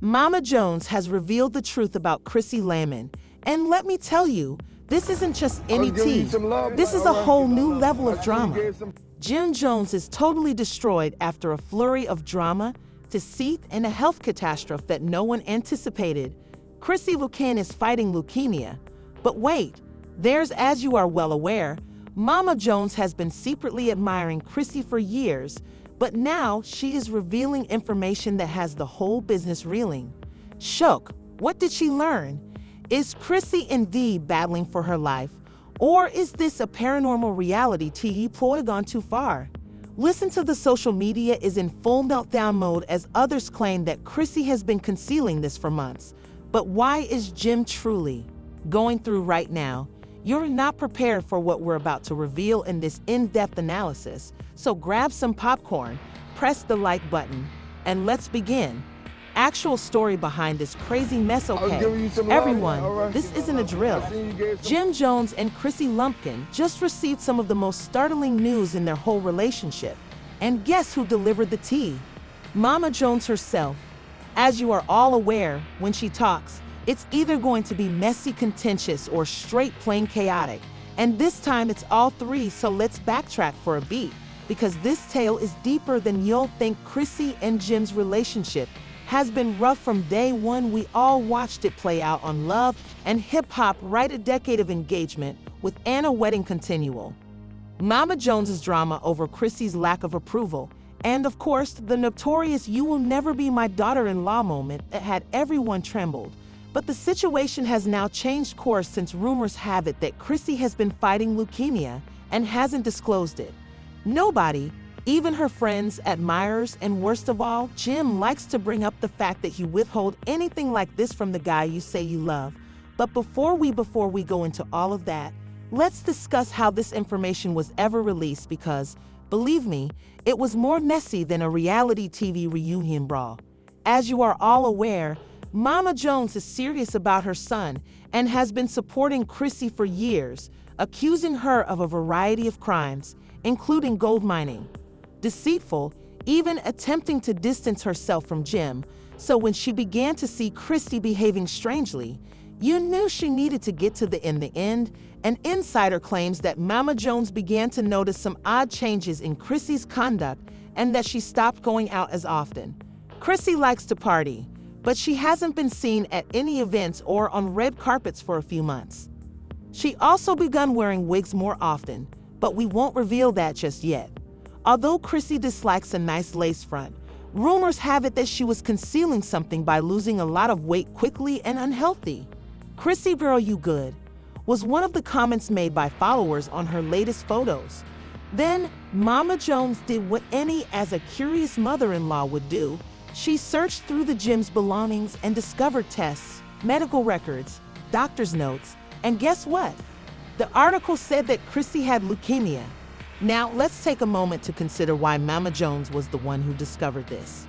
Mama Jones has revealed the truth about Chrissy Lampkin, and let me tell you, this isn't just any tea. This is a whole new level of drama. Jim Jones is totally destroyed after a flurry of drama, deceit, and a health catastrophe that no one anticipated. Chrissy Lampkin is fighting leukemia. But wait, as you are well aware, Mama Jones has been secretly admiring Chrissy for years, but now she is revealing information that has the whole business reeling. Shook, what did she learn? Is Chrissy indeed battling for her life? Or is this a paranormal reality TV ploy gone too far? Listen to the social media is in full meltdown mode as others claim that Chrissy has been concealing this for months. But why is Jim truly going through right now? You're not prepared for what we're about to reveal in this in-depth analysis, so grab some popcorn, press the like button, and let's begin. Actual story behind this crazy mess, okay? Everyone, this isn't a drill. Jim Jones and Chrissy Lampkin just received some of the most startling news in their whole relationship. And guess who delivered the tea? Mama Jones herself. As you are all aware, when she talks, it's either going to be messy, contentious, or straight plain chaotic. And this time it's all three, so let's backtrack for a beat, because this tale is deeper than you'll think. Chrissy and Jim's relationship has been rough from day one. We all watched it play out on Love and Hip Hop, right? A decade of engagement with Anna wedding continual. Mama Jones's drama over Chrissy's lack of approval, and of course, the notorious "you will never be my daughter-in-law" moment that had everyone trembled. But the situation has now changed course since rumors have it that Chrissy has been fighting leukemia and hasn't disclosed it. Nobody, even her friends, admirers, and worst of all, Jim likes to bring up the fact that you withhold anything like this from the guy you say you love. But before we go into all of that, let's discuss how this information was ever released, because, believe me, it was more messy than a reality TV reunion brawl. As you are all aware, Mama Jones is serious about her son and has been supporting Chrissy for years, accusing her of a variety of crimes, including gold mining, deceitful, even attempting to distance herself from Jim. So when she began to see Chrissy behaving strangely, you knew she needed to get to the end. An insider claims that Mama Jones began to notice some odd changes in Chrissy's conduct and that she stopped going out as often. Chrissy likes to party, but she hasn't been seen at any events or on red carpets for a few months. She also begun wearing wigs more often, but we won't reveal that just yet. Although Chrissy dislikes a nice lace front, rumors have it that she was concealing something by losing a lot of weight quickly and unhealthy. "Chrissy girl, you good," was one of the comments made by followers on her latest photos. Then, Mama Jones did what any as a curious mother-in-law would do. She searched through the Jim's belongings and discovered tests, medical records, doctor's notes, and guess what? The article said that Chrissy had leukemia. Now, let's take a moment to consider why Mama Jones was the one who discovered this.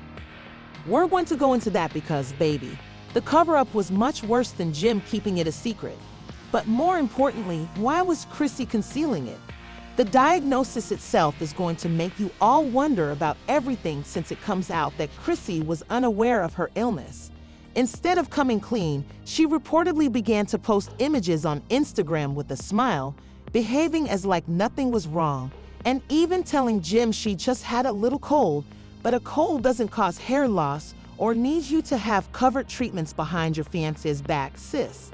We're going to go into that because, baby, the cover-up was much worse than Jim keeping it a secret. But more importantly, why was Chrissy concealing it? The diagnosis itself is going to make you all wonder about everything, since it comes out that Chrissy was unaware of her illness. Instead of coming clean, she reportedly began to post images on Instagram with a smile, behaving as like nothing was wrong, and even telling Jim she just had a little cold. But a cold doesn't cause hair loss or need you to have covered treatments behind your fiance's back, sis.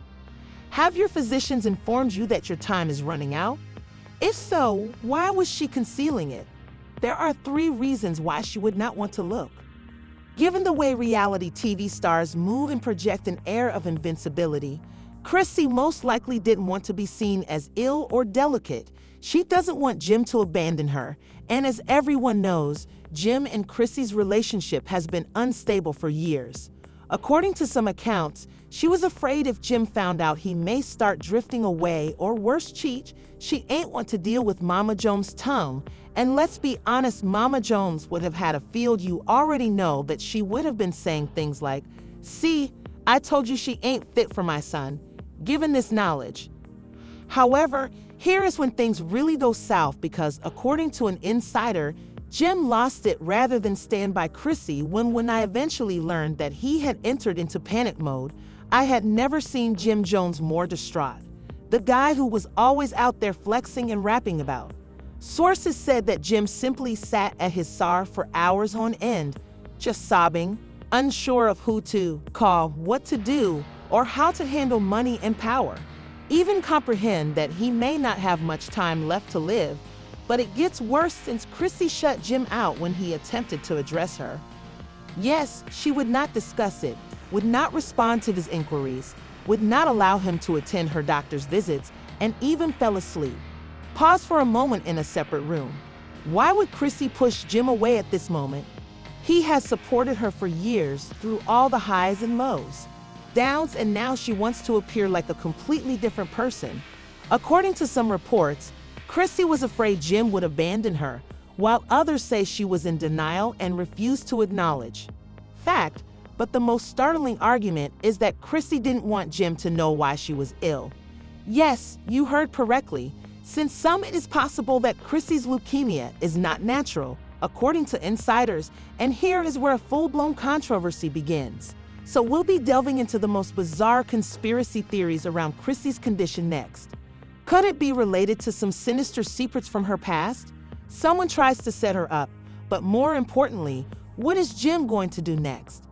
Have your physicians informed you that your time is running out? If so, why was she concealing it? There are 3 reasons why she would not want to look. Given the way reality TV stars move and project an air of invincibility, Chrissy most likely didn't want to be seen as ill or delicate. She doesn't want Jim to abandon her, and as everyone knows, Jim and Chrissy's relationship has been unstable for years. According to some accounts, she was afraid if Jim found out he may start drifting away or worse, cheat. She ain't want to deal with Mama Jones' tongue. And let's be honest, Mama Jones would have had a field. You already know that she would have been saying things like, "See, I told you she ain't fit for my son," given this knowledge. However, here is when things really go south, because according to an insider, Jim lost it rather than stand by Chrissy when I eventually learned that he had entered into panic mode. I had never seen Jim Jones more distraught. The guy who was always out there flexing and rapping about. Sources said that Jim simply sat at his SAR for hours on end, just sobbing, unsure of who to call, what to do, or how to handle money and power. Even comprehend that he may not have much time left to live, but it gets worse since Chrissy shut Jim out when he attempted to address her. Yes, she would not discuss it, would not respond to his inquiries, would not allow him to attend her doctor's visits, and even fell asleep. Pause for a moment in a separate room. Why would Chrissy push Jim away at this moment? He has supported her for years through all the highs and lows, downs, and now she wants to appear like a completely different person. According to some reports, Chrissy was afraid Jim would abandon her, while others say she was in denial and refused to acknowledge fact, but the most startling argument is that Chrissy didn't want Jim to know why she was ill. Yes, you heard correctly. Since some, it is possible that Chrissy's leukemia is not natural, according to insiders, and here is where a full-blown controversy begins. So we'll be delving into the most bizarre conspiracy theories around Chrissy's condition next. Could it be related to some sinister secrets from her past? Someone tries to set her up, but more importantly, what is Jim going to do next?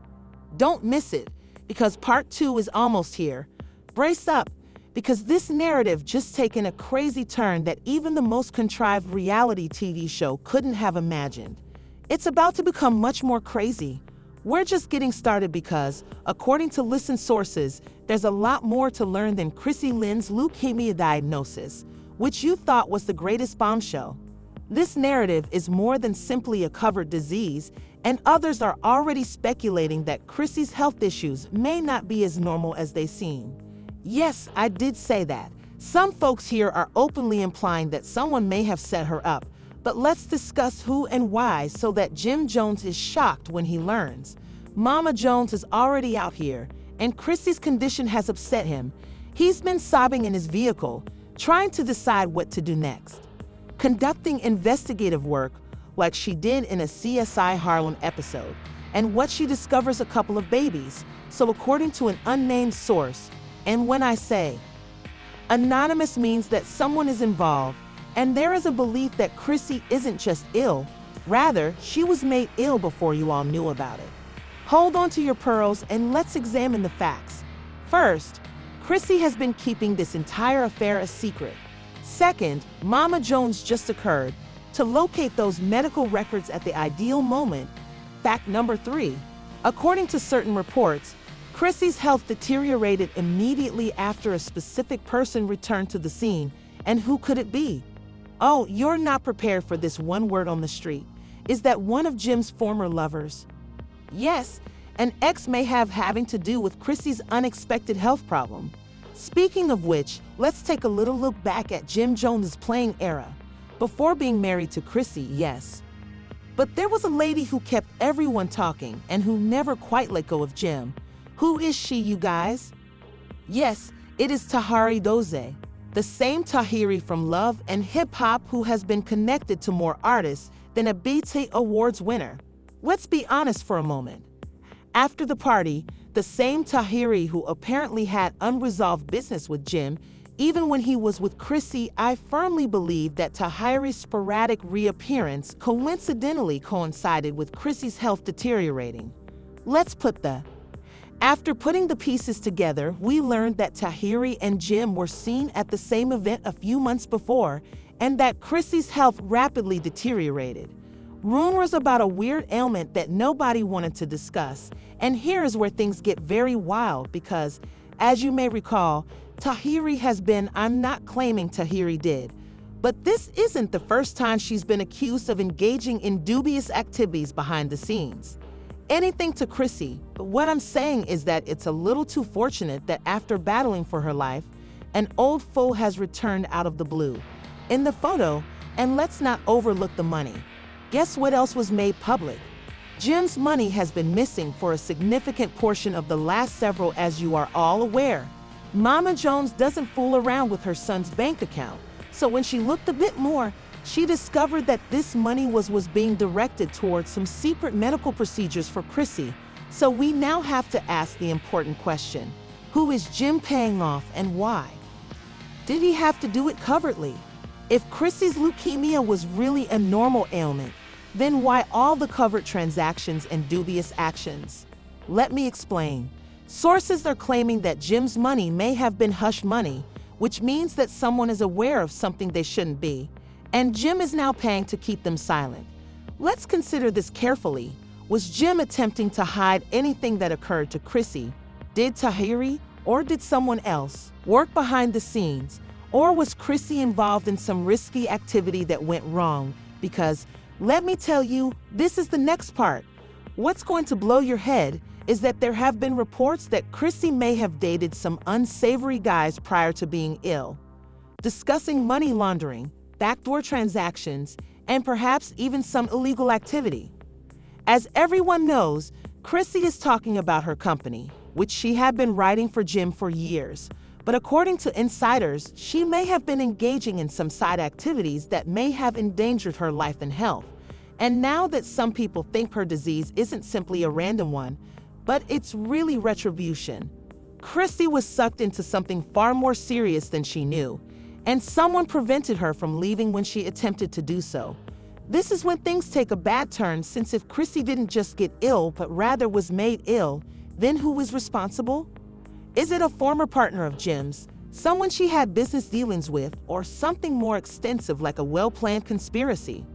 Don't miss it, because part 2 is almost here. Brace up, because this narrative just taken a crazy turn that even the most contrived reality TV show couldn't have imagined. It's about to become much more crazy. We're just getting started because, according to Listen sources, there's a lot more to learn than Chrissy Lynn's leukemia diagnosis, which you thought was the greatest bombshell. This narrative is more than simply a covered disease, and others are already speculating that Chrissy's health issues may not be as normal as they seem. Yes, I did say that. Some folks here are openly implying that someone may have set her up, but let's discuss who and why so that Jim Jones is shocked when he learns. Mama Jones is already out here, and Chrissy's condition has upset him. He's been sobbing in his vehicle, trying to decide what to do next. Conducting investigative work like she did in a CSI Harlem episode, and what she discovers a couple of babies. So according to an unnamed source, and when I say anonymous means that someone is involved, and there is a belief that Chrissy isn't just ill, rather, she was made ill before you all knew about it. Hold on to your pearls and let's examine the facts. First, Chrissy has been keeping this entire affair a secret. Second, Mama Jones just occurred to locate those medical records at the ideal moment. Fact number 3, according to certain reports, Chrissy's health deteriorated immediately after a specific person returned to the scene. And who could it be? Oh, you're not prepared for this one word on the street. Is that one of Jim's former lovers? Yes, an ex may have having to do with Chrissy's unexpected health problem. Speaking of which, let's take a little look back at Jim Jones' playing era. Before being married to Chrissy, yes. But there was a lady who kept everyone talking and who never quite let go of Jim. Who is she, you guys? Yes, it is Tahari Doze, the same Tahiri from Love and Hip Hop who has been connected to more artists than a BET Awards winner. Let's be honest for a moment. After the party, the same Tahiri who apparently had unresolved business with Jim, even when he was with Chrissy, I firmly believe that Tahiri's sporadic reappearance coincidentally coincided with Chrissy's health deteriorating. After putting the pieces together, we learned that Tahiri and Jim were seen at the same event a few months before, and that Chrissy's health rapidly deteriorated. Rumors about a weird ailment that nobody wanted to discuss, and here is where things get very wild because, as you may recall, Tahiri has been, I'm not claiming Tahiri did, but this isn't the first time she's been accused of engaging in dubious activities behind the scenes. Anything to Chrissy, but what I'm saying is that it's a little too fortunate that after battling for her life, an old foe has returned out of the blue. In the photo, and let's not overlook the money. Guess what else was made public? Jim's money has been missing for a significant portion of the last several, as you are all aware. Mama Jones doesn't fool around with her son's bank account, so when she looked a bit more, she discovered that this money was being directed towards some secret medical procedures for Chrissy. So we now have to ask the important question: who is Jim paying off and why? Did he have to do it covertly? If Chrissy's leukemia was really a normal ailment, then why all the covert transactions and dubious actions? Let me explain. Sources are claiming that Jim's money may have been hush money, which means that someone is aware of something they shouldn't be, and Jim is now paying to keep them silent. Let's consider this carefully. Was Jim attempting to hide anything that occurred to Chrissy? Did Tahiri, or did someone else, work behind the scenes? Or was Chrissy involved in some risky activity that went wrong? Because, let me tell you, this is the next part. What's going to blow your head is that there have been reports that Chrissy may have dated some unsavory guys prior to being ill, discussing money laundering, backdoor transactions, and perhaps even some illegal activity. As everyone knows, Chrissy is talking about her company, which she had been writing for Jim for years. But according to insiders, she may have been engaging in some side activities that may have endangered her life and health. And now that some people think her disease isn't simply a random one, but it's really retribution, Chrissy was sucked into something far more serious than she knew, and someone prevented her from leaving when she attempted to do so. This is when things take a bad turn, since if Chrissy didn't just get ill, but rather was made ill, then who is responsible? Is it a former partner of Jim's, someone she had business dealings with, or something more extensive like a well-planned conspiracy?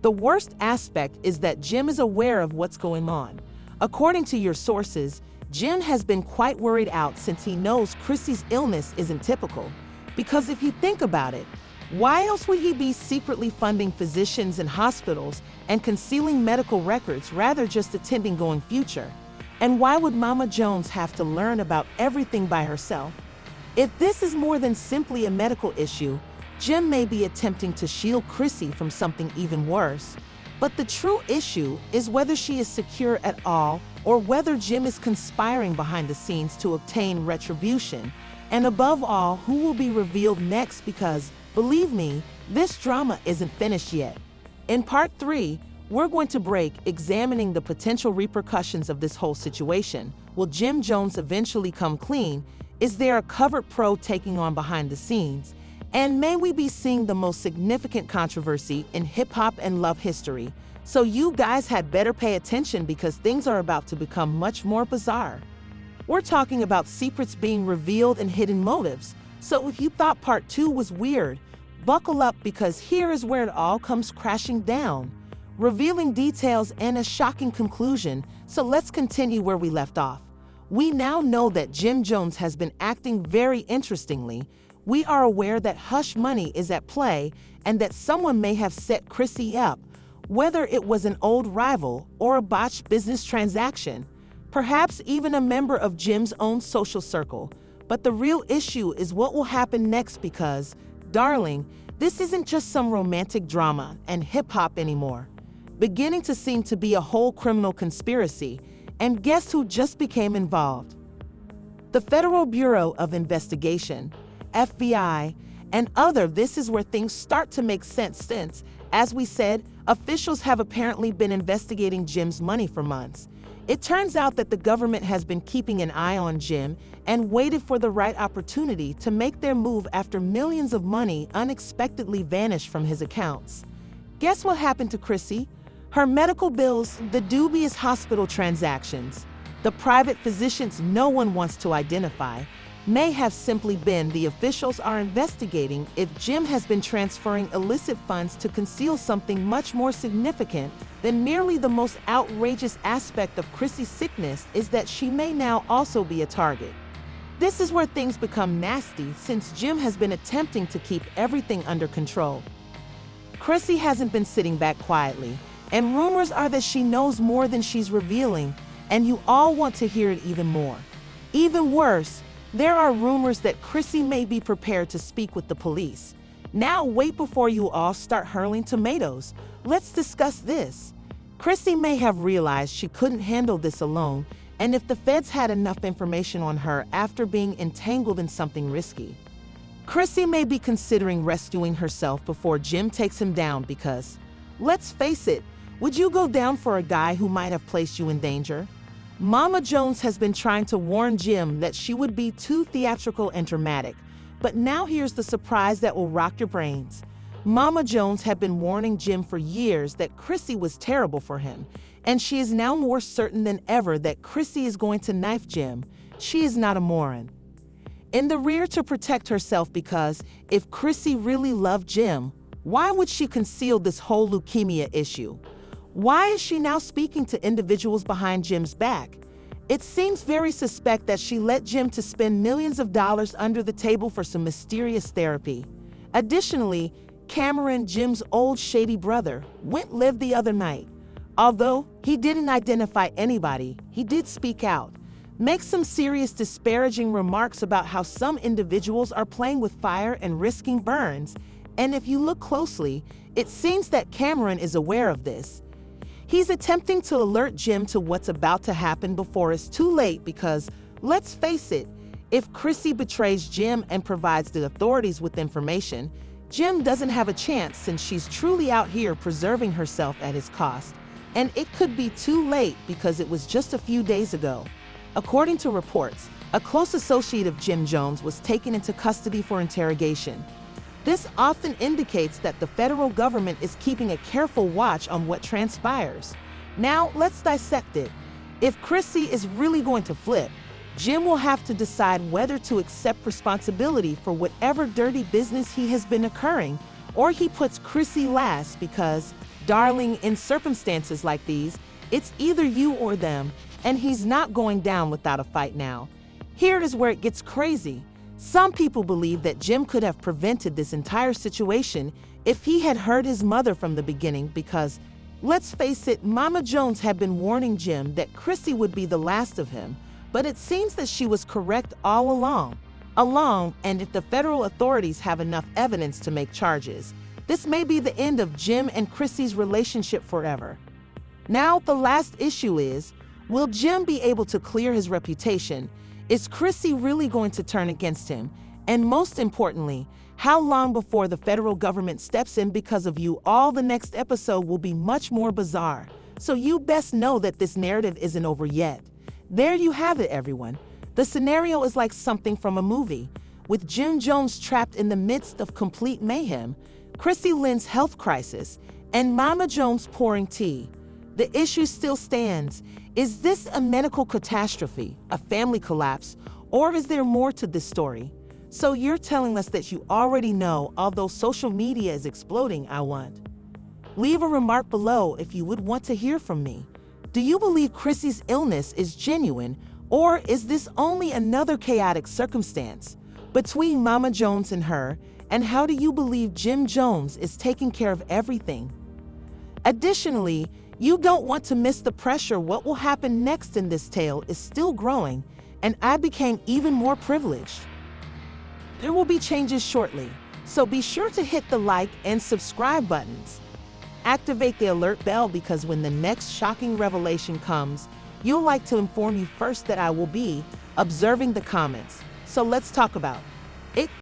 The worst aspect is that Jim is aware of what's going on. According to your sources, Jim has been quite worried out since he knows Chrissy's illness isn't typical. Because if you think about it, why else would he be secretly funding physicians and hospitals and concealing medical records rather just attending going future? And why would Mama Jones have to learn about everything by herself? If this is more than simply a medical issue, Jim may be attempting to shield Chrissy from something even worse. But the true issue is whether she is secure at all, or whether Jim is conspiring behind the scenes to obtain retribution. And above all, who will be revealed next? Because, believe me, this drama isn't finished yet. In part 3, we're going to break examining the potential repercussions of this whole situation. Will Jim Jones eventually come clean? Is there a covert pro taking on behind the scenes? And may we be seeing the most significant controversy in hip-hop and love history? So you guys had better pay attention, because things are about to become much more bizarre. We're talking about secrets being revealed and hidden motives. So if you thought part 2 was weird, buckle up, because here is where it all comes crashing down, revealing details and a shocking conclusion. So let's continue where we left off. We now know that Jim Jones has been acting very interestingly. We are aware that hush money is at play and that someone may have set Chrissy up, whether it was an old rival or a botched business transaction, perhaps even a member of Jim's own social circle. But the real issue is what will happen next, because, darling, this isn't just some romantic drama and hip-hop anymore. Beginning to seem to be a whole criminal conspiracy, and guess who just became involved? The Federal Bureau of Investigation, FBI, and other. This is where things start to make sense since, as we said, officials have apparently been investigating Jim's money for months. It turns out that the government has been keeping an eye on Jim and waited for the right opportunity to make their move after millions of money unexpectedly vanished from his accounts. Guess what happened to Chrissy? Her medical bills, the dubious hospital transactions, the private physicians no one wants to identify, may have simply been the officials are investigating if Jim has been transferring illicit funds to conceal something much more significant than merely the most outrageous aspect of Chrissy's sickness is that she may now also be a target. This is where things become nasty, since Jim has been attempting to keep everything under control. Chrissy hasn't been sitting back quietly, and rumors are that she knows more than she's revealing, and you all want to hear it even more. Even worse, there are rumors that Chrissy may be prepared to speak with the police. Now wait before you all start hurling tomatoes. Let's discuss this. Chrissy may have realized she couldn't handle this alone, and if the feds had enough information on her after being entangled in something risky, Chrissy may be considering rescuing herself before Jim takes him down because, let's face it, would you go down for a guy who might have placed you in danger? Mama Jones has been trying to warn Jim that she would be too theatrical and dramatic, but now here's the surprise that will rock your brains. Mama Jones had been warning Jim for years that Chrissy was terrible for him, and she is now more certain than ever that Chrissy is going to knife Jim. She is not a moron. In the rear to protect herself, because if Chrissy really loved Jim, why would she conceal this whole leukemia issue? Why is she now speaking to individuals behind Jim's back? It seems very suspect that she let Jim to spend millions of dollars under the table for some mysterious therapy. Additionally, Cameron, Jim's old shady brother, went live the other night. Although he didn't identify anybody, he did speak out, make some serious disparaging remarks about how some individuals are playing with fire and risking burns, and if you look closely, it seems that Cameron is aware of this. He's attempting to alert Jim to what's about to happen before it's too late because, let's face it, if Chrissy betrays Jim and provides the authorities with information, Jim doesn't have a chance since she's truly out here preserving herself at his cost. And it could be too late because it was just a few days ago. According to reports, a close associate of Jim Jones was taken into custody for interrogation. This often indicates that the federal government is keeping a careful watch on what transpires. Now, let's dissect it. If Chrissy is really going to flip, Jim will have to decide whether to accept responsibility for whatever dirty business he has been occurring, or he puts Chrissy last because, darling, in circumstances like these, it's either you or them, and he's not going down without a fight now. Here is where it gets crazy. Some people believe that Jim could have prevented this entire situation if he had heard his mother from the beginning because, let's face it, Mama Jones had been warning Jim that Chrissy would be the last of him, but it seems that she was correct all along, and if the federal authorities have enough evidence to make charges, this may be the end of Jim and Chrissy's relationship forever. Now, the last issue is, will Jim be able to clear his reputation? Is Chrissy really going to turn against him? And most importantly, how long before the federal government steps in because of you? All the next episode will be much more bizarre. So you best know that this narrative isn't over yet. There you have it, everyone. The scenario is like something from a movie, with Jim Jones trapped in the midst of complete mayhem, Chrissy Lynn's health crisis, and Mama Jones pouring tea. The issue still stands. Is this a medical catastrophe, a family collapse, or is there more to this story? So you're telling us that you already know, although social media is exploding, I want. Leave a remark below if you would want to hear from me. Do you believe Chrissy's illness is genuine, or is this only another chaotic circumstance between Mama Jones and her? And how do you believe Jim Jones is taking care of everything? Additionally, you don't want to miss the pressure. What will happen next in this tale is still growing, and I became even more privileged. There will be changes shortly, so be sure to hit the like and subscribe buttons. Activate the alert bell because when the next shocking revelation comes, you'll like to inform you first that I will be observing the comments. So let's talk about it.